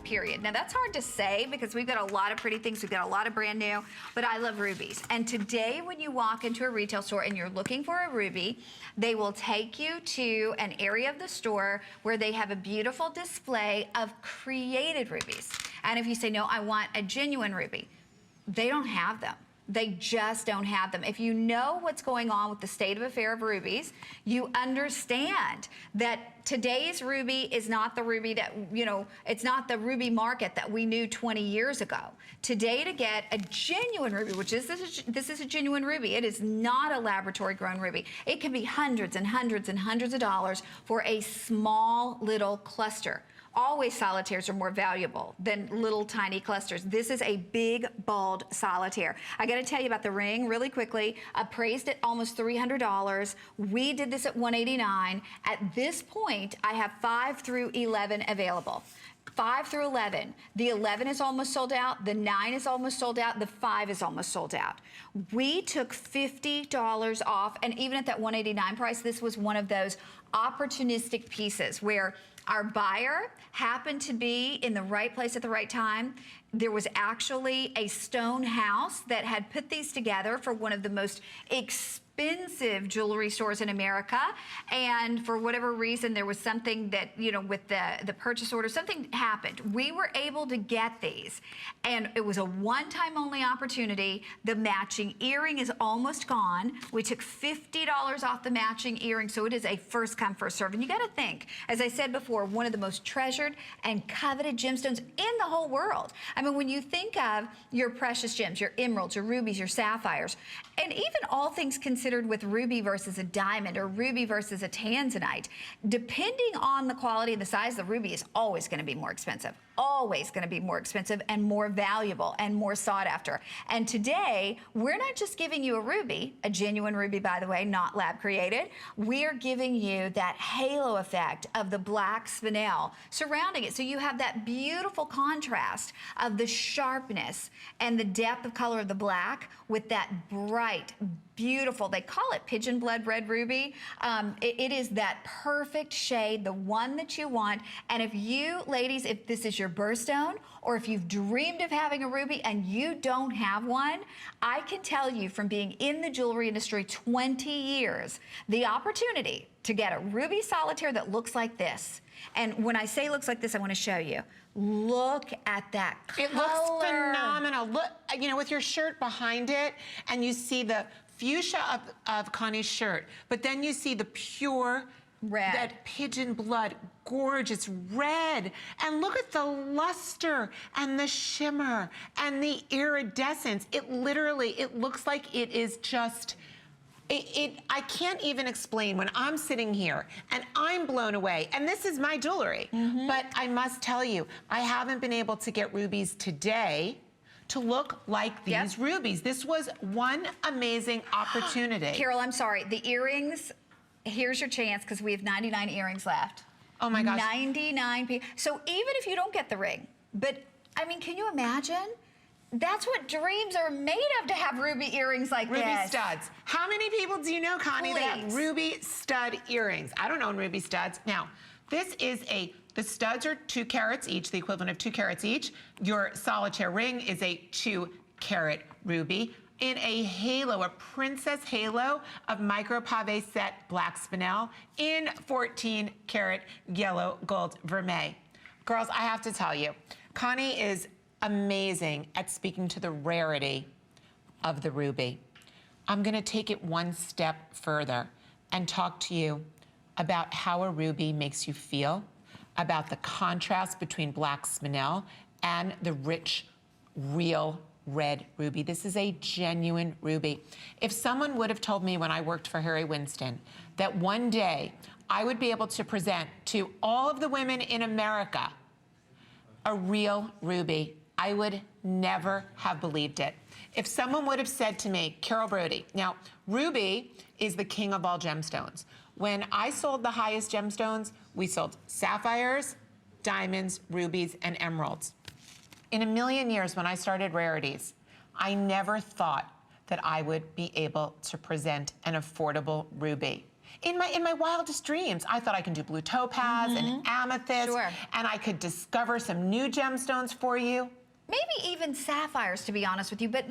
period. Now that's hard to say because we've got a lot of pretty things, we've got a lot of brand new, but I love rubies. And today when you walk into a retail store and you're looking for a ruby, they will take you to an area of the store where they have a beautiful display of created rubies. And if you say, no, I want a genuine ruby, they don't have them. They just don't have them. If you know what's going on with the state of affair of rubies, you understand that today's ruby is not the ruby that, you know, it's not the ruby market that we knew 20 years ago. Today, to get a genuine ruby, which is this is a genuine ruby, it is not a laboratory grown ruby. It can be hundreds and hundreds and hundreds of dollars for a small little cluster. Always solitaires are more valuable than little tiny clusters. This is a big, bold solitaire. I gotta tell you about the ring really quickly. Appraised at almost $300. We did this at $189. At this point, I have 5 through 11 available. 5 through 11. The 11 is almost sold out. The 9 is almost sold out. The 5 is almost sold out. We took $50 off, and even at that $189 price, this was one of those opportunistic pieces where our buyer happened to be in the right place at the right time. There was actually a stone house that had put these together for one of the most expensive jewelry stores in America, and for whatever reason there was something that, you know, with the purchase order, something happened. We were able to get these, and it was a one-time only opportunity. The matching earring is almost gone. We took $50 off the matching earring, so it is a first come first serve. And you got to think, as I said before, one of the most treasured and coveted gemstones in the whole world. I mean, when you think of your precious gems, your emeralds, your rubies, your sapphires, and even all things considered with ruby versus a diamond or ruby versus a tanzanite, depending on the quality and the size of the ruby, is always going to be more expensive. Always going to be more expensive and more valuable and more sought after. And today, we're not just giving you a ruby, a genuine ruby, by the way, not lab created. We're giving you that halo effect of the black spinel surrounding it. So you have that beautiful contrast of the sharpness and the depth of color of the black with that bright, beautiful, they call it pigeon blood red ruby. It is that perfect shade, the one that you want. And if you, ladies, if this is your birthstone, or if you've dreamed of having a ruby and you don't have one, I can tell you from being in the jewelry industry 20 years, the opportunity to get a ruby solitaire that looks like this. And when I say looks like this, I want to show you. Look at that color. It looks phenomenal. Look, you know, with your shirt behind it, and you see the fuchsia of Connie's shirt, but then you see the pure red, that pigeon blood, gorgeous red. And look at the luster and the shimmer and the iridescence. It literally, it looks like it is just, I can't even explain when I'm sitting here and I'm blown away. And this is my jewelry, but I must tell you, I haven't been able to get rubies today to look like these rubies. This was one amazing opportunity. Carol, I'm sorry, the earrings, here's your chance because we have 99 earrings left. Oh my gosh. 99 people. So even if you don't get the ring, but I mean, can you imagine? That's what dreams are made of, to have ruby earrings like this. Ruby studs. How many people do you know, Connie, that have ruby stud earrings? I don't own ruby studs. Now, this is the studs are 2 carats each, the equivalent of 2 carats each. Your solitaire ring is a 2-carat ruby in a halo, a princess halo of micro pave set black spinel in 14-carat yellow gold vermeil. Girls, I have to tell you, Connie is amazing at speaking to the rarity of the ruby. I'm gonna take it one step further and talk to you about how a ruby makes you feel, about the contrast between black spinel and the rich, real red ruby. This is a genuine ruby. If someone would have told me when I worked for Harry Winston that one day I would be able to present to all of the women in America a real ruby, I would never have believed it. If someone would have said to me, Carol Brodie, now ruby is the king of all gemstones. When I sold the highest gemstones, we sold sapphires, diamonds, rubies, and emeralds. In a million years, when I started Rarities, I never thought that I would be able to present an affordable ruby. In my wildest dreams, I thought I could do blue topaz and amethyst, Sure. and I could discover some new gemstones for you. Maybe even sapphires, to be honest with you, but